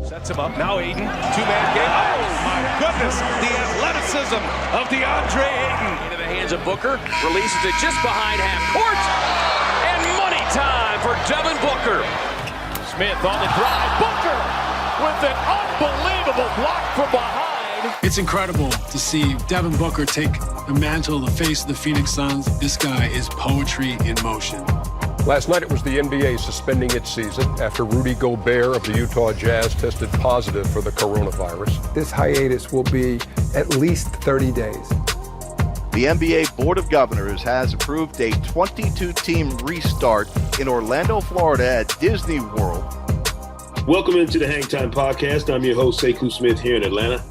Sets him up. Now Ayton. Two-man game. Oh, my goodness. The athleticism of DeAndre Ayton. Into the hands of Booker. Releases it just behind half court. And money time for Devin Booker. Smith on the drive. Booker with an unbelievable block from behind. It's incredible to see Devin Booker take the mantle, the face of the Phoenix Suns. This guy is poetry in motion. Last night it was the NBA suspending its season after Rudy Gobert of the Utah Jazz tested positive for the coronavirus. This hiatus will be at least 30 days. The NBA Board of Governors has approved a 22-team restart in Orlando, Florida at Disney World. Welcome into the Hang Time Podcast. I'm your host, Sekou Smith, here in Atlanta.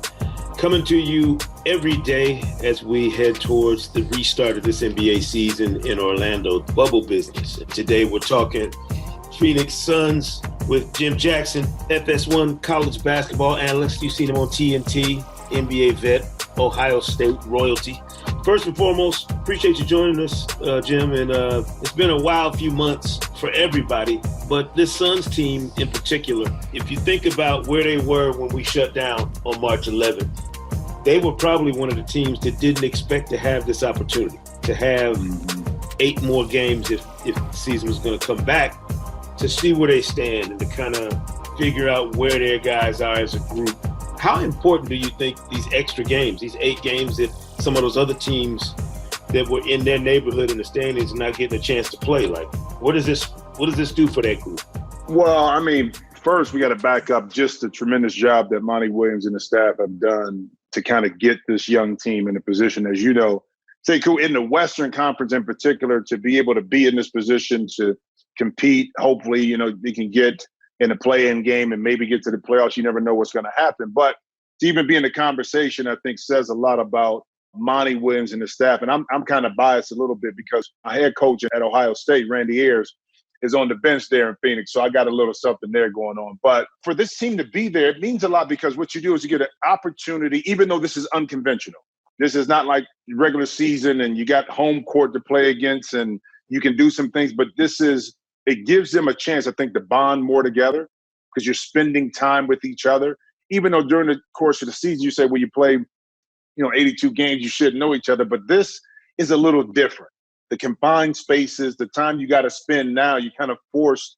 Coming to you every day as we head towards the restart of this NBA season in Orlando, bubble business. Today we're talking Phoenix Suns with Jim Jackson, FS1 college basketball analyst. You've seen him on TNT, NBA vet, Ohio State royalty. First and foremost, appreciate you joining us, Jim. And it's been a wild few months for everybody, but this Suns team in particular, if you think about where they were when we shut down on March 11th, they were probably one of the teams that didn't expect to have this opportunity, to have 8 more games if the season was going to come back, to see where they stand and to kind of figure out where their guys are as a group. How important do you think these extra games, these 8 games that some of those other teams that were in their neighborhood in the standings are not getting a chance to play, like, what does this do for that group? Well, I mean, first we got to back up just the tremendous job that Monty Williams and the staff have done to kind of get this young team in a position, as you know, Sekou, in the Western Conference in particular, to be able to be in this position to compete. Hopefully, you know, they can get in a play-in game and maybe get to the playoffs. You never know what's going to happen. But to even be in the conversation, I think says a lot about Monty Williams and the staff. And I'm kind of biased a little bit because my head coach at Ohio State, Randy Ayers, is on the bench there in Phoenix. So I got a little something there going on. But for this team to be there, it means a lot because what you do is you get an opportunity, even though this is unconventional. This is not like regular season and you got home court to play against and you can do some things. But it gives them a chance, I think, to bond more together because you're spending time with each other. Even though during the course of the season, you say, well, you play 82 games, you should know each other. But this is a little different. The confined spaces, the time you got to spend now, you kind of forced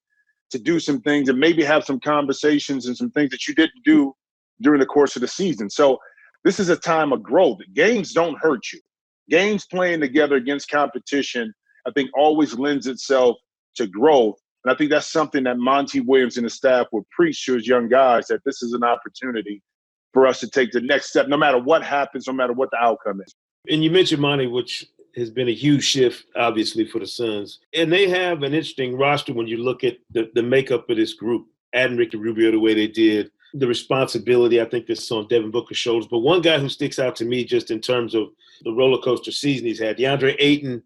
to do some things and maybe have some conversations and some things that you didn't do during the course of the season. So this is a time of growth. Games don't hurt you. Games playing together against competition, I think, always lends itself to growth. And I think that's something that Monty Williams and the staff will preach to his young guys, that this is an opportunity for us to take the next step, no matter what happens, no matter what the outcome is. And you mentioned Monty, which has been a huge shift, obviously, for the Suns. And they have an interesting roster when you look at the makeup of this group, adding Ricky Rubio the way they did, the responsibility, I think, that's on Devin Booker's shoulders. But one guy who sticks out to me just in terms of the roller coaster season he's had, DeAndre Ayton,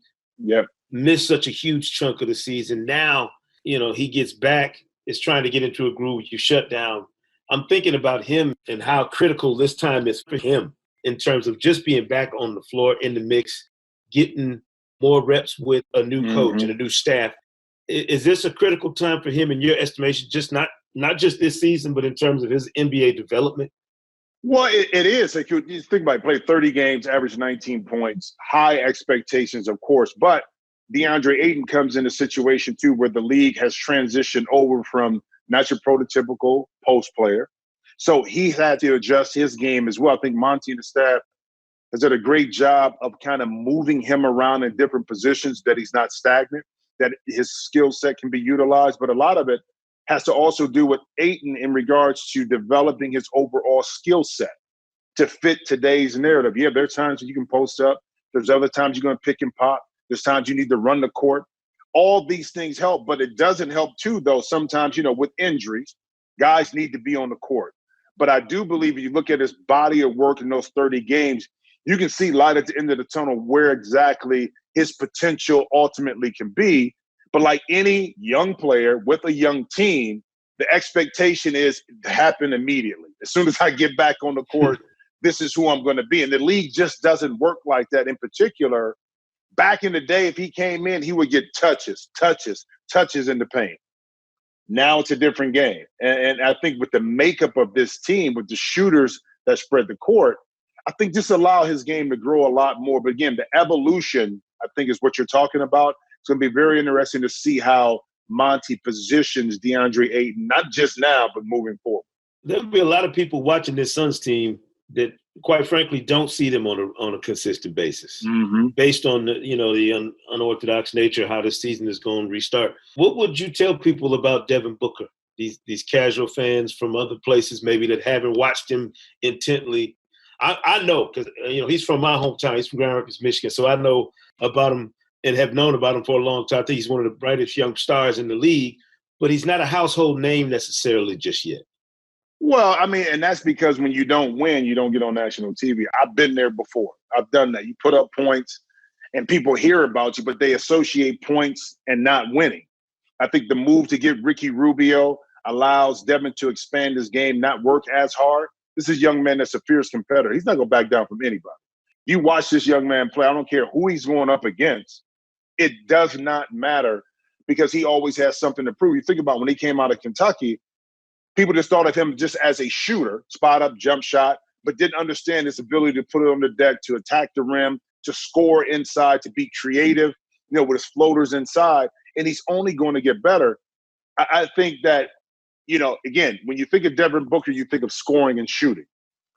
missed such a huge chunk of the season. Now, he gets back, is trying to get into a groove. You shut down. I'm thinking about him and how critical this time is for him in terms of just being back on the floor in the mix, getting more reps with a new coach and a new staff. Is this a critical time for him in your estimation, just not just this season, but in terms of his NBA development? Well, it is. Like, you think about it, played 30 games, averaged 19 points, high expectations, of course. But DeAndre Ayton comes in a situation, too, where the league has transitioned over from not your prototypical post player. So he had to adjust his game as well. I think Monty and the staff has done a great job of kind of moving him around in different positions, that he's not stagnant, that his skill set can be utilized. But a lot of it has to also do with Ayton in regards to developing his overall skill set to fit today's narrative. Yeah, there are times when you can post up. There's other times you're going to pick and pop. There's times you need to run the court. All these things help, but it doesn't help too, though. Sometimes, with injuries, guys need to be on the court. But I do believe if you look at his body of work in those 30 games, you can see light at the end of the tunnel where exactly his potential ultimately can be. But like any young player with a young team, the expectation is to happen immediately. As soon as I get back on the court, this is who I'm going to be. And the league just doesn't work like that. In particular, back in the day, if he came in, he would get touches, touches in the paint. Now it's a different game. And I think with the makeup of this team, with the shooters that spread the court, I think just allow his game to grow a lot more. But again, the evolution, I think, is what you're talking about. It's going to be very interesting to see how Monty positions DeAndre Ayton, not just now, but moving forward. There'll be a lot of people watching this Suns team that, quite frankly, don't see them on a consistent basis, based on the unorthodox nature of how the season is going to restart. What would you tell people about Devin Booker? These casual fans from other places, maybe that haven't watched him intently. I know because he's from my hometown. He's from Grand Rapids, Michigan, so I know about him and have known about him for a long time. I think he's one of the brightest young stars in the league, but he's not a household name necessarily just yet. Well, I mean, and that's because when you don't win, you don't get on national TV. I've been there before. I've done that. You put up points and people hear about you, but they associate points and not winning. I think the move to get Ricky Rubio allows Devin to expand his game, not work as hard. This is a young man that's a fierce competitor. He's not going to back down from anybody. You watch this young man play, I don't care who he's going up against. It does not matter because he always has something to prove. You think about when he came out of Kentucky, people just thought of him just as a shooter, spot up, jump shot, but didn't understand his ability to put it on the deck, to attack the rim, to score inside, to be creative, with his floaters inside. And he's only going to get better. I think that, again, when you think of Devin Booker, you think of scoring and shooting.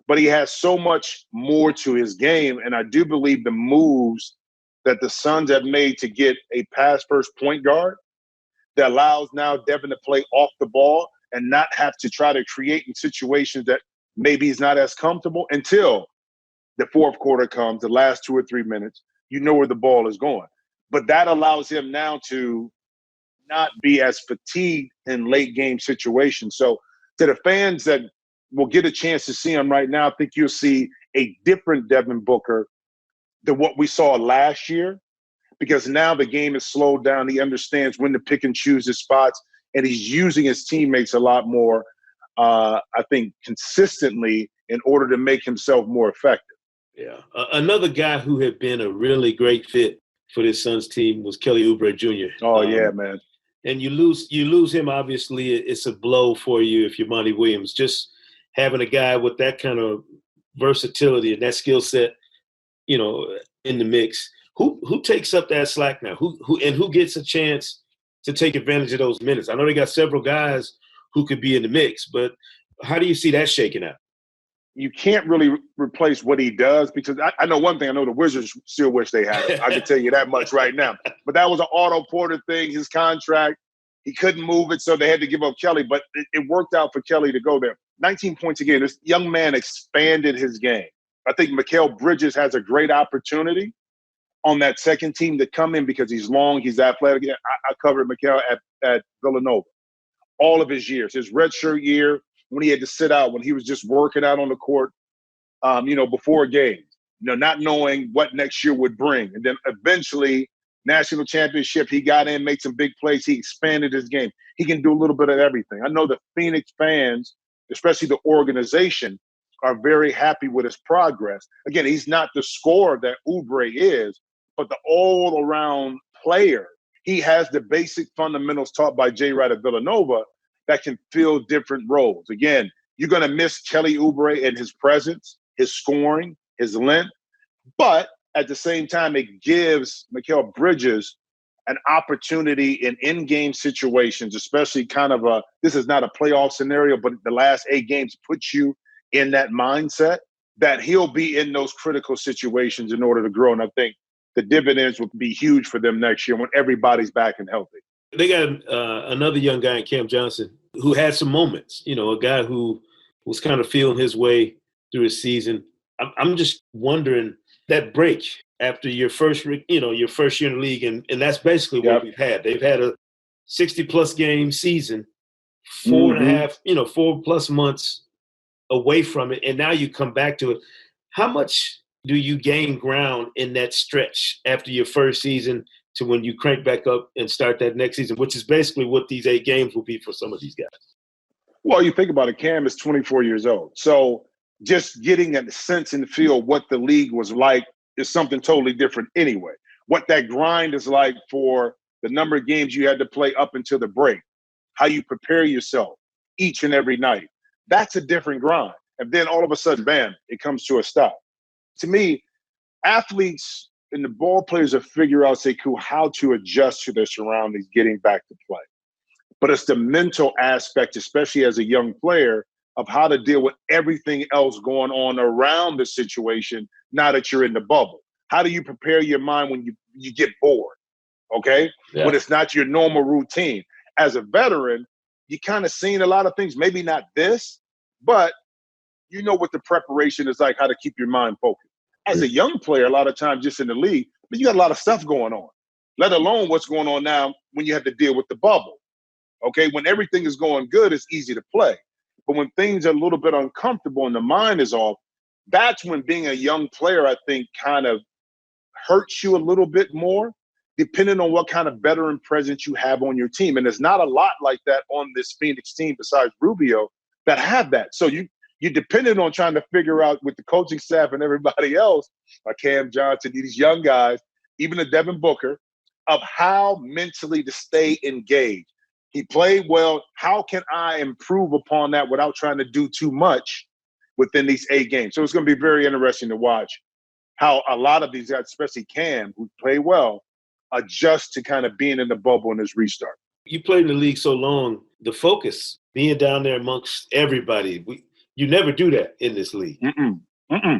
But he has so much more to his game. And I do believe the moves that the Suns have made to get a pass-first point guard that allows now Devin to play off the ball and not have to try to create in situations that maybe he's not as comfortable until the fourth quarter comes, the last 2 or 3 minutes, where the ball is going. But that allows him now to not be as fatigued in late game situations. So to the fans that will get a chance to see him right now, I think you'll see a different Devin Booker than what we saw last year, because now the game is slowed down. He understands when to pick and choose his spots, and he's using his teammates a lot more, I think, consistently in order to make himself more effective. Yeah. Another guy who had been a really great fit for this Suns team was Kelly Oubre Jr. Oh, yeah, man. And you lose him, obviously, it's a blow for you if you're Monty Williams. Just having a guy with that kind of versatility and that skill set, in the mix. Who takes up that slack now? Who gets a chance to take advantage of those minutes? I know they got several guys who could be in the mix, but how do you see that shaking out? You can't really replace what he does because I know one thing. I know the Wizards still wish they had him. I can tell you that much right now. But that was an Otto Porter thing, his contract. He couldn't move it, so they had to give up Kelly. But it worked out for Kelly to go there. 19 points a game. This young man expanded his game. I think Mikal Bridges has a great opportunity on that second team to come in because he's long, he's athletic. I covered Mikal at Villanova all of his years. His redshirt year, when he had to sit out, when he was just working out on the court, before games, not knowing what next year would bring. And then eventually, national championship, he got in, made some big plays. He expanded his game. He can do a little bit of everything. I know the Phoenix fans, especially the organization, are very happy with his progress. Again, he's not the scorer that Oubre is, but the all-around player. He has the basic fundamentals taught by Jay Wright at Villanova that can fill different roles. Again, you're going to miss Kelly Oubre and his presence, his scoring, his length, but at the same time, it gives Mikal Bridges an opportunity in in-game situations, especially this is not a playoff scenario, but the last 8 games puts you in that mindset that he'll be in those critical situations in order to grow. And I think the dividends will be huge for them next year when everybody's back and healthy. They got another young guy in Cam Johnson who had some moments, a guy who was kind of feeling his way through his season. I'm just wondering that break after your first year in the league, and that's basically what we've had. They've had a 60-plus game season, 4+ months away from it, and now you come back to it. How much do you gain ground in that stretch after your first season to when you crank back up and start that next season, which is basically what these 8 games will be for some of these guys? Well, you think about it, Cam is 24 years old. So just getting a sense and feel what the league was like is something totally different anyway. What that grind is like for the number of games you had to play up until the break, how you prepare yourself each and every night. That's a different grind. And then all of a sudden, bam, it comes to a stop. To me, athletes and the ball players have figured out, Sekou, how to adjust to their surroundings getting back to play. But it's the mental aspect, especially as a young player, of how to deal with everything else going on around the situation now that you're in the bubble. How do you prepare your mind when you get bored, okay? Yeah. When it's not your normal routine. As a veteran, you kind of seen a lot of things, maybe not this, but you know what the preparation is like, how to keep your mind focused. As a young player, a lot of times just in the league, but you got a lot of stuff going on, let alone what's going on now when you have to deal with the bubble, okay? When everything is going good, it's easy to play. But when things are a little bit uncomfortable and the mind is off, that's when being a young player, I think, kind of hurts you a little bit more, depending on what kind of veteran presence you have on your team. And there's not a lot like that on this Phoenix team besides Rubio that have that. So you're dependent on trying to figure out with the coaching staff and everybody else, like Cam Johnson, these young guys, even a Devin Booker, of how mentally to stay engaged. He played well. How can I improve upon that without trying to do too much within these 8 games? So it's going to be very interesting to watch how a lot of these guys, especially Cam, who played well, adjust to kind of being in the bubble in this restart. You played in the league so long, the focus, being down there amongst everybody, you never do that in this league.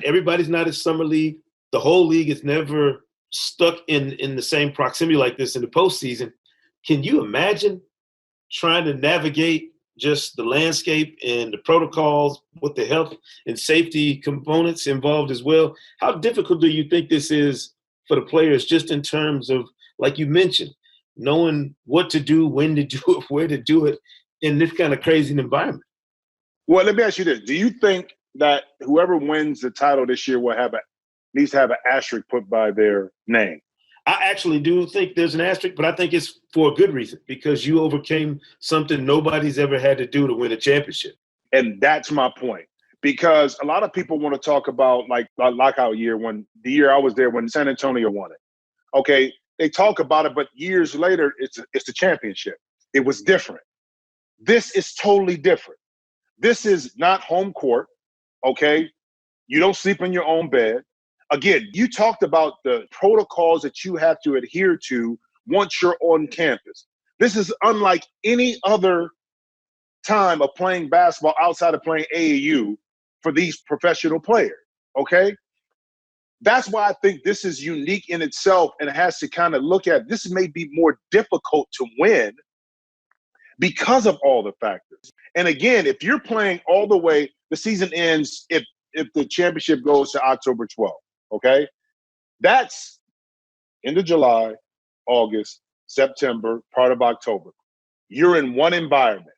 Everybody's not a summer league. The whole league is never stuck in the same proximity like this in the postseason. Can you imagine trying to navigate just the landscape and the protocols with the health and safety components involved as well? How difficult do you think this is for the players just in terms of, like you mentioned, knowing what to do, when to do it, where to do it in this kind of crazy environment? Well, let me ask you this. Do you think that whoever wins the title this year will needs to have an asterisk put by their name? I actually do think there's an asterisk, but I think it's for a good reason, because you overcame something nobody's ever had to do to win a championship. And that's my point. Because a lot of people want to talk about like a lockout year, when the year I was there when San Antonio won it. Okay, they talk about it, but years later, it's the championship. It was different. This is totally different. This is not home court, okay? You don't sleep in your own bed. Again, you talked about the protocols that you have to adhere to once you're on campus. This is unlike any other time of playing basketball outside of playing AAU for these professional players, okay? That's why I think this is unique in itself, and it has to kind of look at this may be more difficult to win because of all the factors. And again, if you're playing all the way, the season ends if the championship goes to October 12th, okay? That's end of July, August, September, part of October. You're in one environment.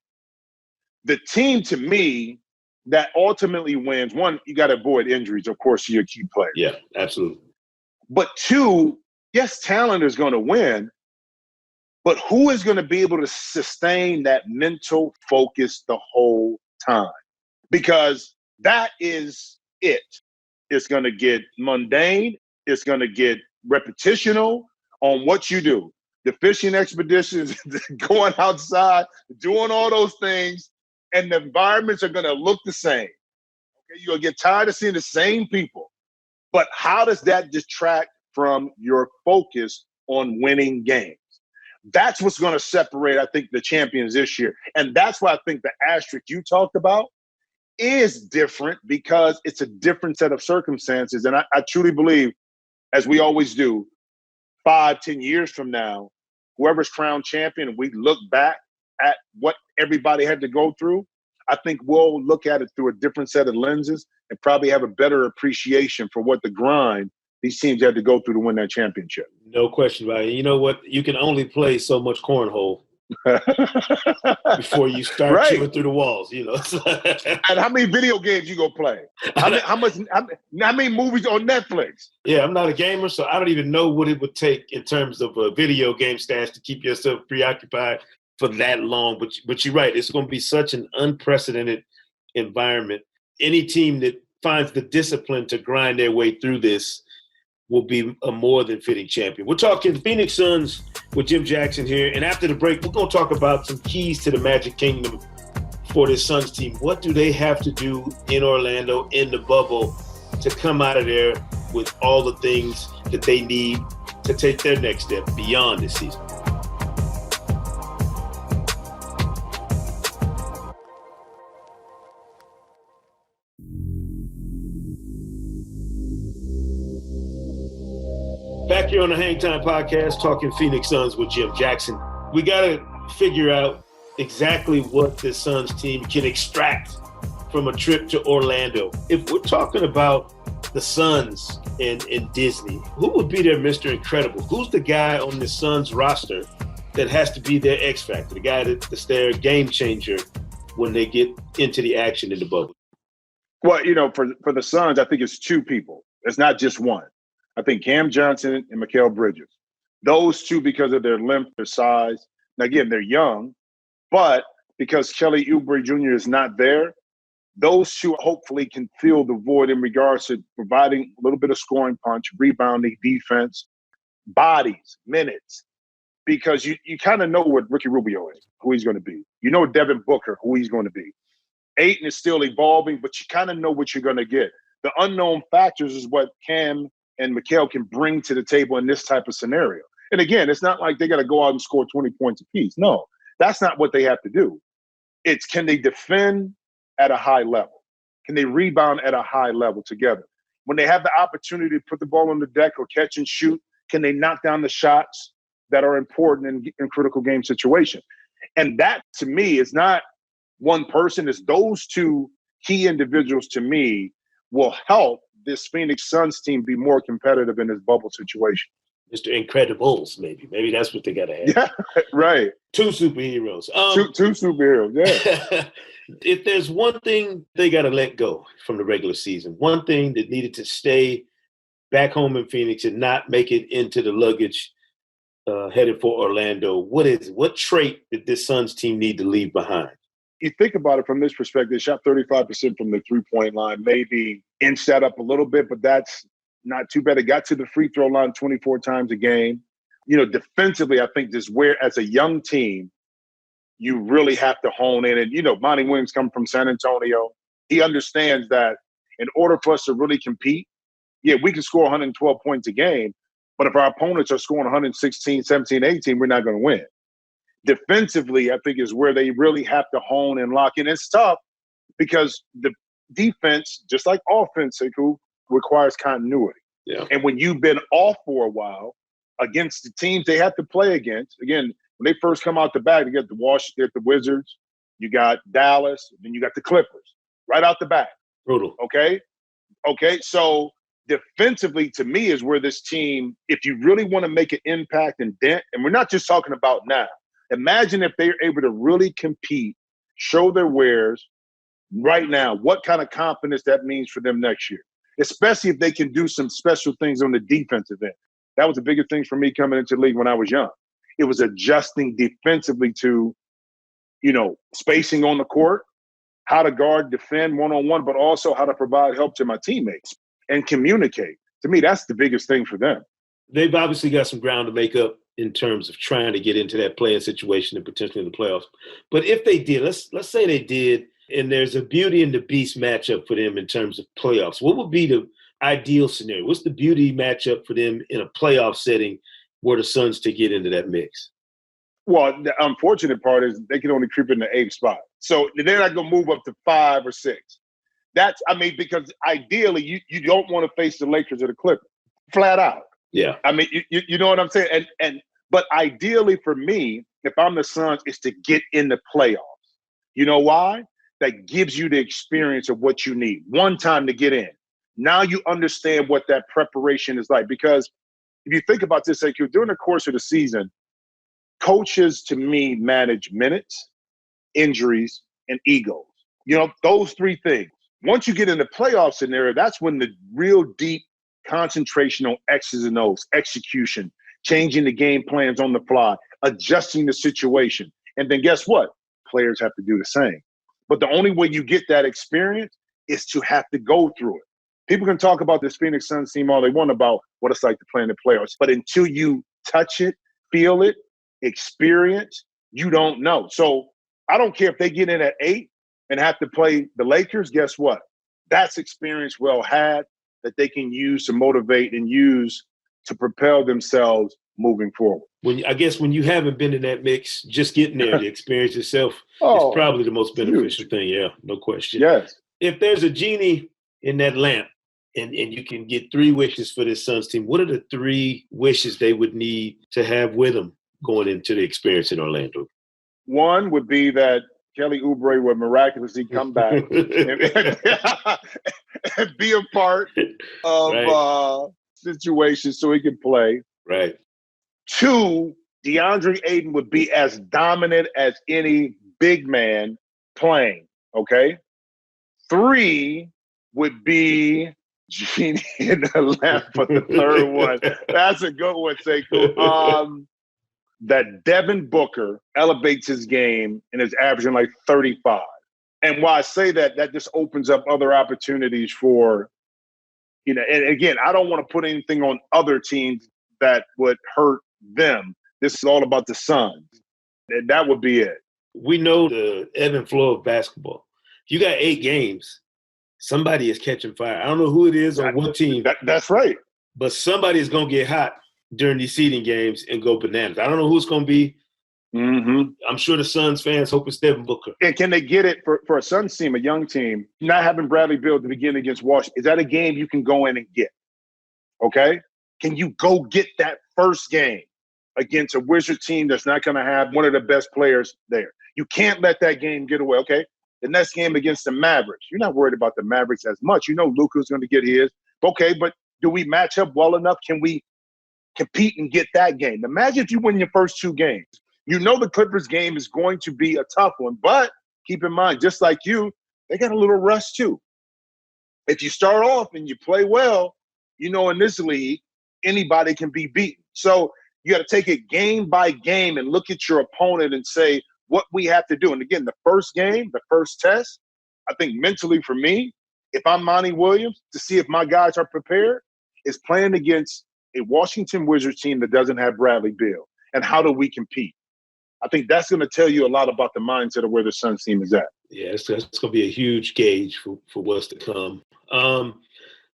The team, to me, that ultimately wins, one, you got to avoid injuries, of course, to your key players. Yeah, absolutely. But two, yes, talent is going to win, but who is going to be able to sustain that mental focus the whole time? Because that is it. It's going to get mundane. It's going to get repetitional on what you do. The fishing expeditions, going outside, doing all those things, and the environments are going to look the same. Okay, you'll get tired of seeing the same people. But how does that detract from your focus on winning games? That's what's going to separate, I think, the champions this year. And that's why I think the asterisk you talked about is different, because it's a different set of circumstances. And I truly believe, as we always do, 5-10 years from now, whoever's crowned champion, we look back at what everybody had to go through, I think we'll look at it through a different set of lenses and probably have a better appreciation for what the grind these teams had to go through to win that championship. No question about it. You know what? You can only play so much cornhole before you start chewing through the walls, you know. And how many video games you gonna play? How many movies on Netflix? Yeah, I'm not a gamer, so I don't even know what it would take in terms of a video game stats to keep yourself preoccupied for that long. But you're right. It's going to be such an unprecedented environment. Any team that finds the discipline to grind their way through this will be a more than fitting champion. We're talking Phoenix Suns with Jim Jackson here. And after the break, we're going to talk about some keys to the Magic Kingdom for this Suns team. What do they have to do in Orlando, in the bubble, to come out of there with all the things that they need to take their next step beyond this season? Back here on the Hang Time Podcast, talking Phoenix Suns with Jim Jackson. We got to figure out exactly what the Suns team can extract from a trip to Orlando. If we're talking about the Suns and Disney, who would be their Mr. Incredible? Who's the guy on the Suns roster that has to be their X factor, the guy that's their game changer when they get into the action in the bubble? Well, for the Suns, I think it's two people. It's not just one. I think Cam Johnson and Mikal Bridges. Those two, because of their length, their size. Now, again, they're young, but because Kelly Oubre Jr. is not there, those two hopefully can fill the void in regards to providing a little bit of scoring punch, rebounding, defense, bodies, minutes. Because you kind of know what Ricky Rubio is, who he's going to be. You know Devin Booker, who he's going to be. Ayton is still evolving, but you kind of know what you're going to get. The unknown factors is what Cam and Mikal can bring to the table in this type of scenario. And again, it's not like they got to go out and score 20 points apiece. No, that's not what they have to do. It's, can they defend at a high level? Can they rebound at a high level together? When they have the opportunity to put the ball on the deck or catch and shoot, can they knock down the shots that are important in critical game situations? And that, to me, is not one person. It's those two key individuals, to me, will help this Phoenix Suns team be more competitive in this bubble situation. Mr. Incredibles, maybe. Maybe that's what they got to have. Yeah, right. Two superheroes. Two superheroes, yeah. If there's one thing they got to let go from the regular season, one thing that needed to stay back home in Phoenix and not make it into the luggage headed for Orlando, what is it? What trait did this Suns team need to leave behind? You think about it from this perspective, shot 35% from the three-point line, maybe inched that up a little bit, but that's not too bad. It got to the free throw line 24 times a game. Defensively, I think this where, as a young team, you really have to hone in. And, Monty Williams comes from San Antonio. He understands that in order for us to really compete, yeah, we can score 112 points a game, but if our opponents are scoring 116, 17, 18, we're not going to win. Defensively, I think is where they really have to hone and lock in. It's tough because the defense, just like offense, requires continuity. Yeah. And when you've been off for a while against the teams they have to play against, again, when they first come out the back, you got the Wizards, you got Dallas, then you got the Clippers right out the back. Brutal. Okay. So defensively, to me, is where this team, if you really want to make an impact and dent, and we're not just talking about now. Imagine if they're able to really compete, show their wares right now, what kind of confidence that means for them next year, especially if they can do some special things on the defensive end. That was the biggest thing for me coming into the league when I was young. It was adjusting defensively to, spacing on the court, how to guard, defend one-on-one, but also how to provide help to my teammates and communicate. To me, that's the biggest thing for them. They've obviously got some ground to make up in terms of trying to get into that play-in situation and potentially in the playoffs. But if they did, let's say they did, and there's a Beauty and the Beast matchup for them in terms of playoffs, what would be the ideal scenario? What's the beauty matchup for them in a playoff setting where the Suns to get into that mix? Well, the unfortunate part is they can only creep in the 8th spot. So they're not going to move up to 5 or 6. Because ideally you don't want to face the Lakers or the Clippers, flat out. Yeah. You know what I'm saying? But ideally for me, if I'm the Suns, is to get in the playoffs. You know why? That gives you the experience of what you need. One time to get in. Now you understand what that preparation is like. Because if you think about this, during the course of the season, coaches, to me, manage minutes, injuries, and egos. Those three things. Once you get in the playoff scenario, that's when the real deep concentration on X's and O's, execution, changing the game plans on the fly, adjusting the situation. And then guess what? Players have to do the same. But the only way you get that experience is to have to go through it. People can talk about this Phoenix Suns team all they want about what it's like to play in the playoffs. But until you touch it, feel it, experience, you don't know. So I don't care if they get in at 8 and have to play the Lakers. Guess what? That's experience well had that they can use to motivate and use to propel themselves moving forward. I guess when you haven't been in that mix, just getting there, the experience itself is probably the most beneficial thing. Yeah, no question. Yes. If there's a genie in that lamp and you can get 3 wishes for this Suns team, what are the 3 wishes they would need to have with them going into the experience in Orlando? One would be that Kelly Oubre would miraculously come back and be a part of situations so he could play. Right. 2, DeAndre Ayton would be as dominant as any big man playing, okay? 3 would be Genie in the lamp for the 3rd one. That's a good one, Sekou. That Devin Booker elevates his game and is averaging like 35. And while I say that, that just opens up other opportunities for, and again, I don't want to put anything on other teams that would hurt them. This is all about the Suns. And that would be it. We know the ebb and flow of basketball. If you got 8 games, somebody is catching fire. I don't know who it is or what team. That's right. But somebody is going to get hot during these seeding games and go bananas. I don't know who it's going to be. Mm-hmm. I'm sure the Suns fans hope it's Devin Booker. And can they get it for a Suns team, a young team, not having Bradley Beal to begin against Washington? Is that a game you can go in and get? Okay? Can you go get that first game against a Wizard team that's not going to have one of the best players there? You can't let that game get away, okay? The next game against the Mavericks, you're not worried about the Mavericks as much. You know Luka's going to get his. Okay, but do we match up well enough? Can we compete and get that game? Imagine if you win your first 2 games. You know the Clippers game is going to be a tough one, but keep in mind, just like you, they got a little rust too. If you start off and you play well, you know in this league, anybody can be beaten. So you got to take it game by game and look at your opponent and say what we have to do. And again, the first game, the first test, I think mentally for me, if I'm Monty Williams, to see if my guys are prepared, is playing against a Washington Wizards team that doesn't have Bradley Beal. And how do we compete? I think that's going to tell you a lot about the mindset of where the Suns team is at. Yeah, it's going to be a huge gauge for what's to come.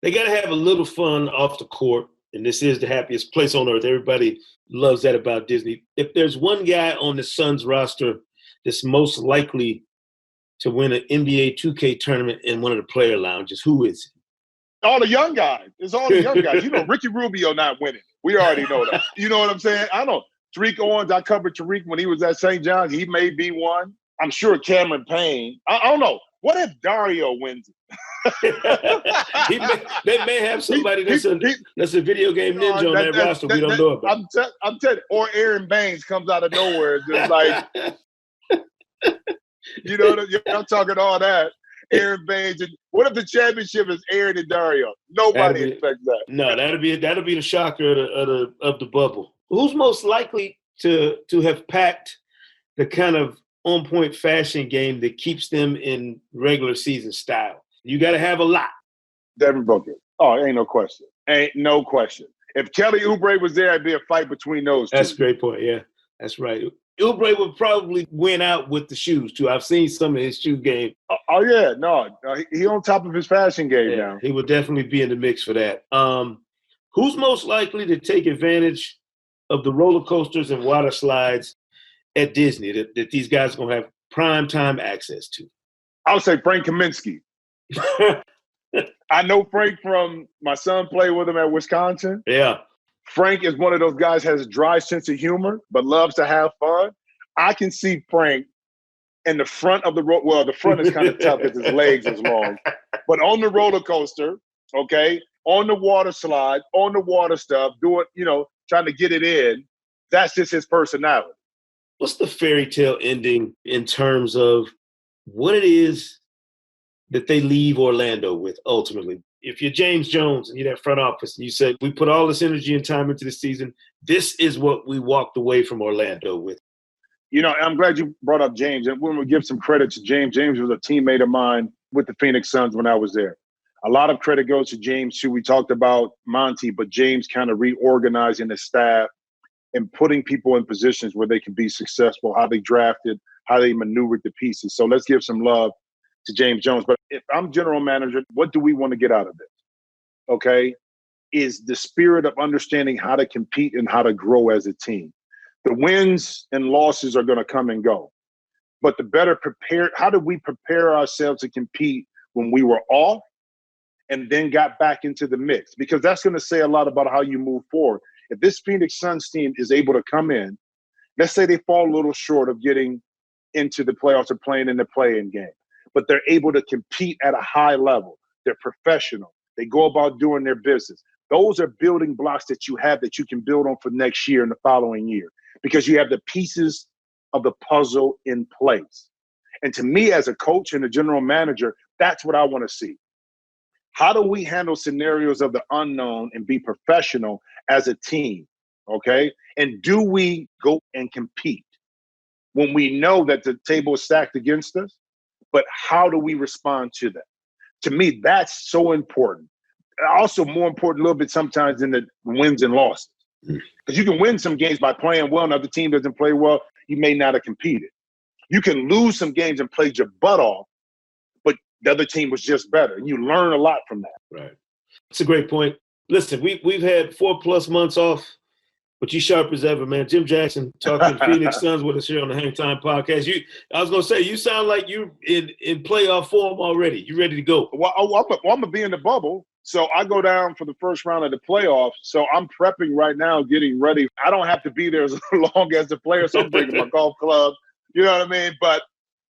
They got to have a little fun off the court, and this is the happiest place on earth. Everybody loves that about Disney. If there's one guy on the Suns roster that's most likely to win an NBA 2K tournament in one of the player lounges, who is it? All the young guys. It's all the young guys. You know, Ricky Rubio not winning. We already know that. You know what I'm saying? I know. Tariq Owens, I covered Tariq when he was at St. John's. He may be one. I'm sure Cameron Payne. I don't know. What if Dario wins it? They may have somebody that's a video game ninja on that roster we don't know about. I'm telling you. Or Aaron Baines comes out of nowhere and just like, you know, I'm talking all that. Aaron Baines. And what if the championship is Aaron and Dario? Nobody expects that. No, that'll be the shocker of the bubble. Who's most likely to have packed the kind of on-point fashion game that keeps them in regular season style? You got to have a lot. Devin Booker. Oh, ain't no question. Ain't no question. If Kelly Oubre was there, it'd be a fight between those two. That's a great point, yeah. That's right. Oubre would probably win out with the shoes, too. I've seen some of his shoe game. Oh yeah. No, he on top of his fashion game now. He would definitely be in the mix for that. Who's most likely to take advantage of the roller coasters and water slides at Disney that these guys are going to have prime time access to? I would say Frank Kaminsky. I know Frank from my son played with him at Wisconsin. Yeah. Frank is one of those guys has a dry sense of humor, but loves to have fun. I can see Frank in the front of the road. Well, the front is kind of tough because his legs is long. But on the roller coaster, okay, on the water slide, on the water stuff, doing, trying to get it in. That's just his personality. What's the fairy tale ending in terms of what it is that they leave Orlando with ultimately? If you're James Jones and you're that front office and you say, we put all this energy and time into the season, this is what we walked away from Orlando with. I'm glad you brought up James. And when we give some credit to James, James was a teammate of mine with the Phoenix Suns when I was there. A lot of credit goes to James, too. We talked about Monty, but James kind of reorganizing the staff and putting people in positions where they can be successful, how they drafted, how they maneuvered the pieces. So let's give some love to James Jones. But if I'm general manager, what do we want to get out of this? Okay, is the spirit of understanding how to compete and how to grow as a team. The wins and losses are going to come and go. But the better prepared, how do we prepare ourselves to compete when we were off and then got back into the mix? Because that's going to say a lot about how you move forward. If this Phoenix Suns team is able to come in, let's say they fall a little short of getting into the playoffs or playing in the play-in game, but they're able to compete at a high level. They're professional. They go about doing their business. Those are building blocks that you have that you can build on for next year and the following year because you have the pieces of the puzzle in place. And to me, as a coach and a general manager, that's what I want to see. How do we handle scenarios of the unknown and be professional as a team, okay? And do we go and compete when we know that the table is stacked against us? But how do we respond to that? To me, that's so important. Also more important a little bit sometimes than the wins and losses. Because you can win some games by playing well, and the other team doesn't play well, you may not have competed. You can lose some games and played your butt off, but the other team was just better. And you learn a lot from that. Right. That's a great point. Listen, we've had 4+ months off, but you sharp as ever, man. Jim Jackson talking Phoenix Suns with us here on the Hang Time Podcast. I was going to say, you sound like you're in playoff form already. You ready to go? Well, I'm going to be in the bubble. So I go down for the first round of the playoffs. So I'm prepping right now, getting ready. I don't have to be there as long as the player. So I'm bringing my golf club. You know what I mean? But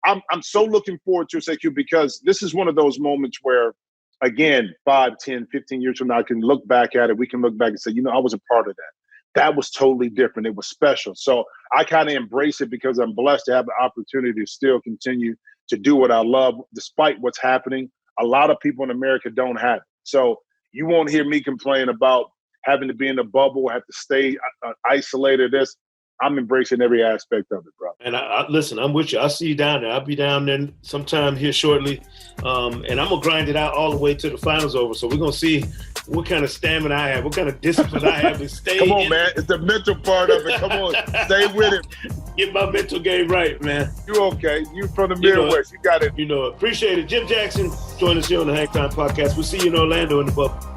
I'm so looking forward to SAQ because this is one of those moments where, again, 5, 10, 15 years from now, I can look back at it. We can look back and say, I was a part of that. That was totally different. It was special. So I kind of embrace it because I'm blessed to have the opportunity to still continue to do what I love despite what's happening. A lot of people in America don't have it. So you won't hear me complain about having to be in a bubble, have to stay isolated. I'm embracing every aspect of it, bro. And I listen, I'm with you. I'll see you down there. I'll be down there sometime here shortly. And I'm going to grind it out all the way to the finals over. So we're going to see what kind of stamina I have, what kind of discipline I have to stay Come on, man. It's the mental part of it. Come on. Stay with it. Get my mental game right, man. You okay. You from the Midwest. You got it. Appreciate it. Jim Jackson, join us here on the Hang Time Podcast. We'll see you in Orlando in the bubble.